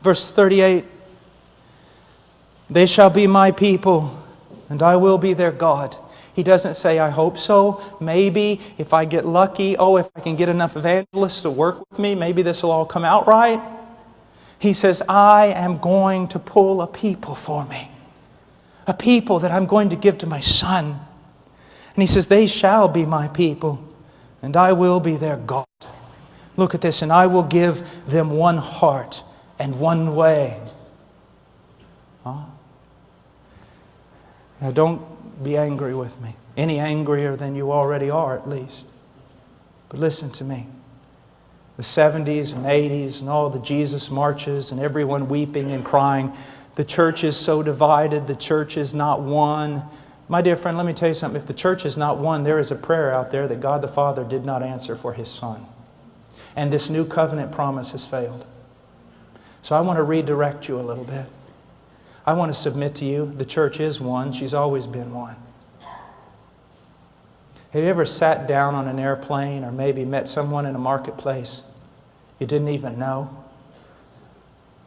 Verse 38, they shall be my people, and I will be their God. He doesn't say, I hope so, maybe, if I get lucky, if I can get enough evangelists to work with me, maybe this will all come out right. He says, I am going to pull a people for me. A people that I'm going to give to my Son. And He says, they shall be my people, and I will be their God. Look at this, and I will give them one heart and one way. Now don't be angry with me. Any angrier than you already are, at least. But listen to me. The 70s and 80s and all the Jesus marches and everyone weeping and crying. The church is so divided. The church is not one. My dear friend, let me tell you something. If the church is not one, there is a prayer out there that God the Father did not answer for His Son. And this new covenant promise has failed. So I want to redirect you a little bit. I want to submit to you, the church is one. She's always been one. Have you ever sat down on an airplane or maybe met someone in a marketplace you didn't even know?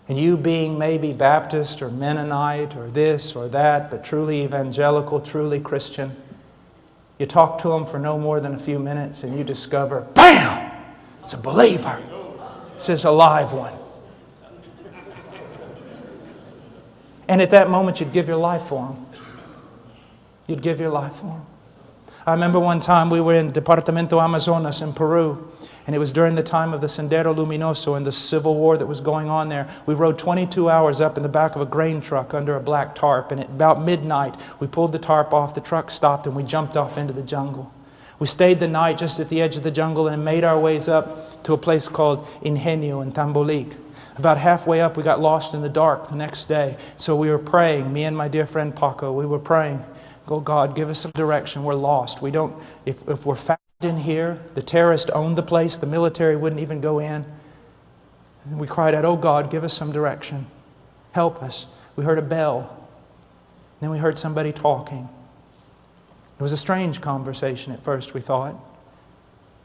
And you being maybe Baptist or Mennonite or this or that, but truly evangelical, truly Christian, you talk to them for no more than a few minutes and you discover, bam! It's a believer. It's a live one. And at that moment, you'd give your life for Him. You'd give your life for Him. I remember one time we were in Departamento Amazonas in Peru, and it was during the time of the Sendero Luminoso and the civil war that was going on there. We rode 22 hours up in the back of a grain truck under a black tarp, and at about midnight, we pulled the tarp off, the truck stopped, and we jumped off into the jungle. We stayed the night just at the edge of the jungle and made our ways up to a place called Ingenio in Tambolic. About halfway up, we got lost in the dark the next day. So we were praying, me and my dear friend Paco, we were praying, "Oh God, give us some direction. We're lost. We don't, if we're found in here, the terrorists owned the place, the military wouldn't even go in." And we cried out, "Oh God, give us some direction. Help us." We heard a bell. Then we heard somebody talking. It was a strange conversation at first, we thought.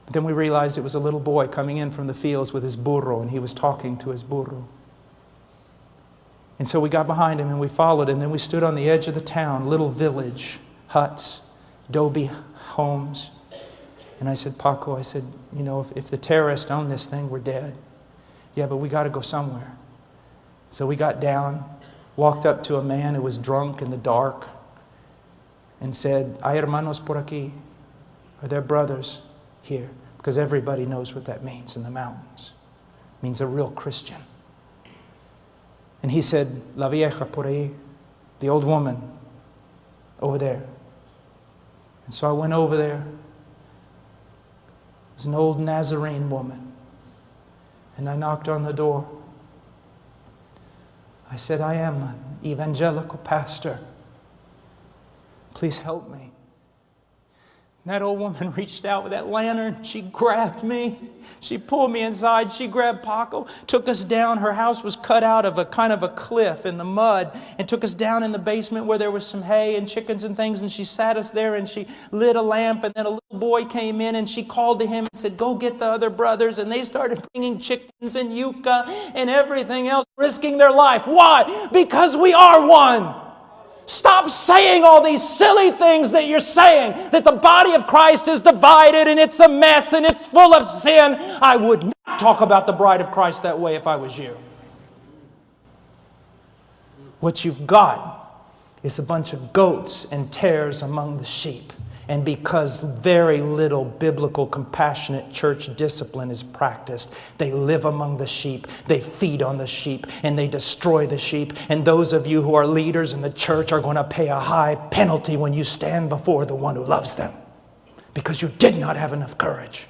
But then we realized it was a little boy coming in from the fields with his burro, and he was talking to his burro. And so we got behind him and we followed, and then we stood on the edge of the town, little village, huts, adobe homes. And I said, "Paco," I said, "you know, if the terrorists own this thing, we're dead." "Yeah, but we got to go somewhere." So we got down, walked up to a man who was drunk in the dark, and said, "Hay hermanos por aquí." Are there brothers here? Because everybody knows what that means in the mountains. It means a real Christian. And he said, "La vieja por ahí," the old woman over there. And so I went over there. It was an old Nazarene woman. And I knocked on the door. I said, "I am an evangelical pastor. Please help me." And that old woman reached out with that lantern. She grabbed me. She pulled me inside. She grabbed Paco, took us down. Her house was cut out of a kind of a cliff in the mud, and took us down in the basement where there was some hay and chickens and things. And she sat us there and she lit a lamp. And then a little boy came in and she called to him and said, "Go get the other brothers." And they started bringing chickens and yucca and everything else, risking their life. Why? Because we are one. Stop saying all these silly things that you're saying, that the body of Christ is divided and it's a mess and it's full of sin. I would not talk about the bride of Christ that way if I was you. What you've got is a bunch of goats and tares among the sheep. And because very little biblical, compassionate church discipline is practiced, they live among the sheep, they feed on the sheep, and they destroy the sheep. And those of you who are leaders in the church are going to pay a high penalty when you stand before the one who loves them. Because you did not have enough courage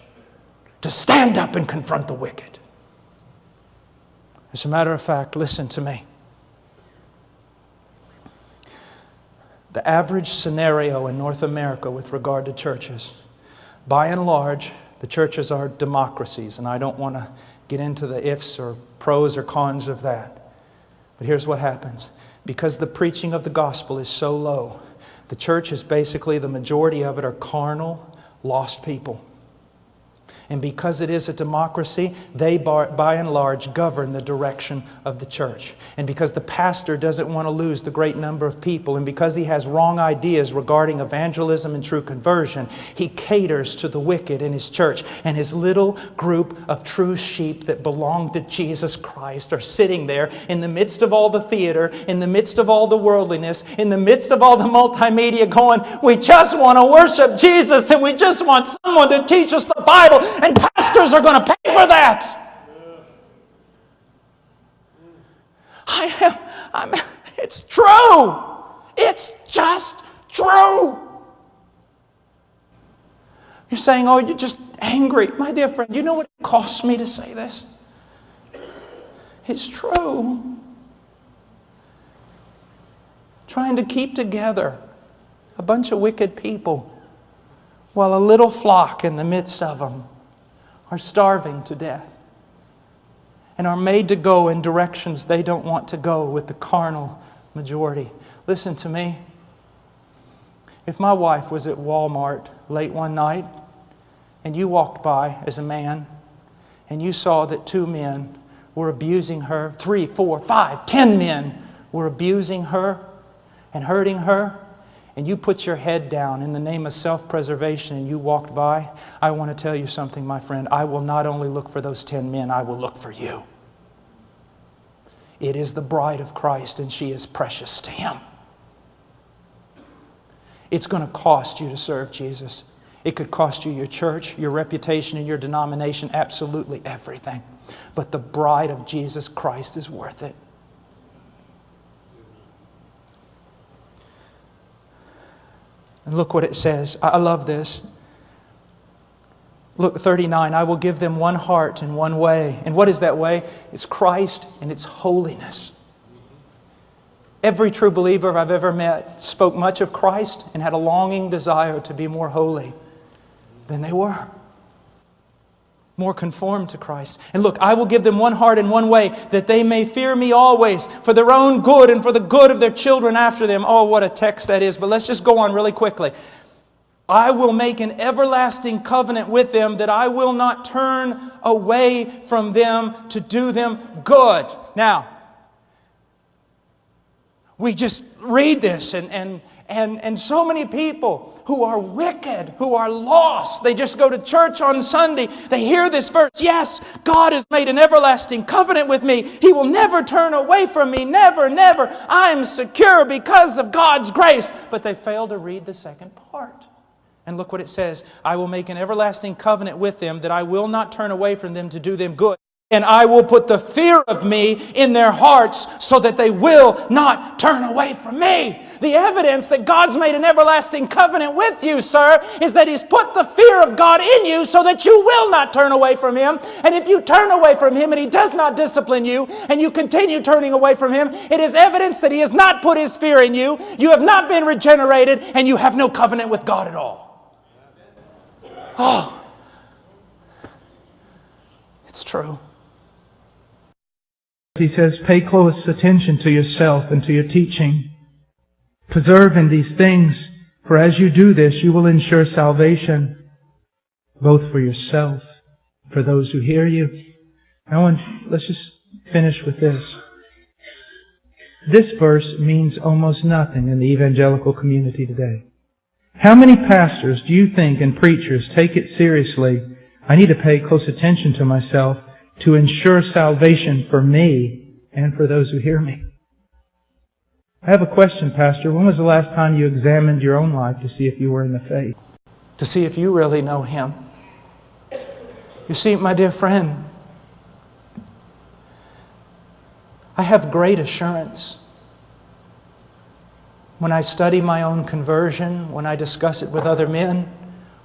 to stand up and confront the wicked. As a matter of fact, listen to me. The average scenario in North America with regard to churches, by and large, the churches are democracies, and I don't want to get into the ifs or pros or cons of that. But here's what happens. Because the preaching of the gospel is so low, the church is basically, the majority of it are carnal, lost people. And because it is a democracy, they by and large govern the direction of the church. And because the pastor doesn't want to lose the great number of people, and because he has wrong ideas regarding evangelism and true conversion, he caters to the wicked in his church. And his little group of true sheep that belong to Jesus Christ are sitting there in the midst of all the theater, in the midst of all the worldliness, in the midst of all the multimedia going, we just want to worship Jesus and we just want someone to teach us the Bible. And pastors are going to pay for that. It's true. It's just true. You're saying, oh, you're just angry. My dear friend, you know what it costs me to say this? It's true. Trying to keep together a bunch of wicked people while a little flock in the midst of them are starving to death and are made to go in directions they don't want to go with the carnal majority. Listen to me. If my wife was at Walmart late one night and you walked by as a man and you saw that 2 men were abusing her, 3, 4, 5, 10 men were abusing her and hurting her, and you put your head down in the name of self-preservation and you walked by, I want to tell you something, my friend. I will not only look for those 10 men, I will look for you. It is the bride of Christ and she is precious to Him. It's going to cost you to serve Jesus. It could cost you your church, your reputation, and your denomination, absolutely everything. But the bride of Jesus Christ is worth it. And look what it says. I love this. Look, 39, I will give them one heart and one way. And what is that way? It's Christ and it's holiness. Every true believer I've ever met spoke much of Christ and had a longing desire to be more holy than they were. More conformed to Christ. And look, I will give them one heart and one way, that they may fear me always, for their own good and for the good of their children after them. Oh, what a text that is. But let's just go on really quickly. I will make an everlasting covenant with them, that I will not turn away from them to do them good. Now, we just read this and so many people who are wicked, who are lost, they just go to church on Sunday. They hear this verse. Yes, God has made an everlasting covenant with me. He will never turn away from me. Never, never. I'm secure because of God's grace. But they fail to read the second part. And look what it says. I will make an everlasting covenant with them, that I will not turn away from them to do them good. And I will put the fear of me in their hearts so that they will not turn away from me. The evidence that God's made an everlasting covenant with you, sir, is that He's put the fear of God in you so that you will not turn away from Him. And if you turn away from Him and He does not discipline you and you continue turning away from Him, it is evidence that He has not put His fear in you. You have not been regenerated and you have no covenant with God at all. Oh, it's true. He says, pay close attention to yourself and to your teaching. Preserve in these things, for as you do this, you will ensure salvation, both for yourself, for those who hear you. Let's just finish with this. This verse means almost nothing in the evangelical community today. How many pastors do you think and preachers take it seriously? I need to pay close attention to myself to ensure salvation for me and for those who hear me. I have a question, Pastor. When was the last time you examined your own life to see if you were in the faith? To see if you really know Him. You see, my dear friend, I have great assurance when I study my own conversion, when I discuss it with other men,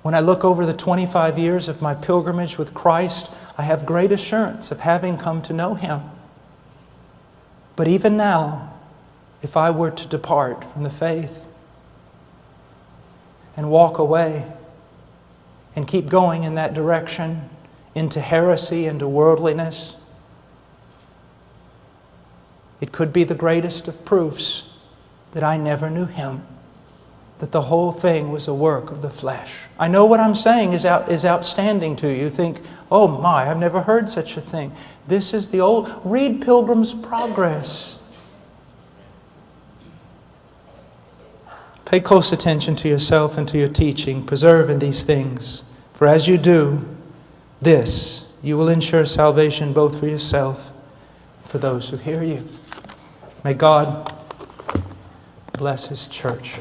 when I look over the 25 years of my pilgrimage with Christ, I have great assurance of having come to know Him. But even now, if I were to depart from the faith and walk away and keep going in that direction into heresy, into worldliness, it could be the greatest of proofs that I never knew Him. that the whole thing was a work of the flesh. I know what I'm saying is outstanding to you. You think, oh my, I've never heard such a thing. This is the old... Read Pilgrim's Progress. Pay close attention to yourself and to your teaching. Preserve in these things. For as you do this, you will ensure salvation both for yourself and for those who hear you. May God bless His church.